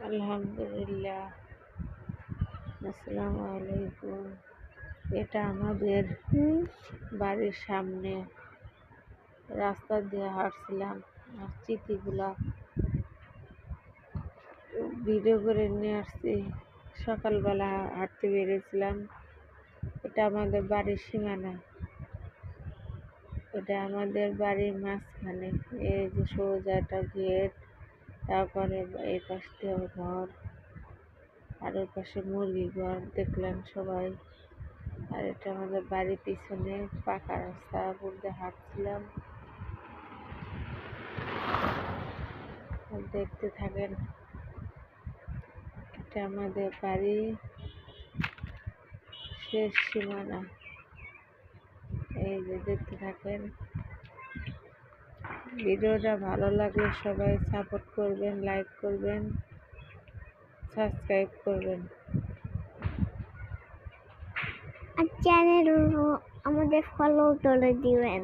আলহামদুলিল্লাহ। আসসালামু আলাইকুম। এটা আমাদের বাড়ির সামনে রাস্তা দিয়ে হাঁটছিলাম, আর চিঠিগুলা ভিডিও করে নিয়ে আসছি। সকালবেলা হাঁটতে বেরিয়েছিলাম। এটা আমাদের বাড়ির সীমানা, এটা আমাদের বাড়ির মাঝখানে। এই যে সোজা একটা গেট, তারপরে এই পাশ দিয়ে ঘর, আর ওই পাশে মুরগি ঘর দেখলেন সবাই। আর এটা আমাদের বাড়ির পিছনে পাকা রাস্তা, উপর দিয়ে হাঁটছিলাম। দেখতে থাকেন, এটা আমাদের বাড়ি শেষ সীমানা। এই যে দেখতে থাকেন। ভিডিওটা ভালো লাগলে সবাই সাপোর্ট করবেন, লাইক করবেন, সাবস্ক্রাইব করবেন, আর চ্যানেল আমাদের ফলো করে দিবেন।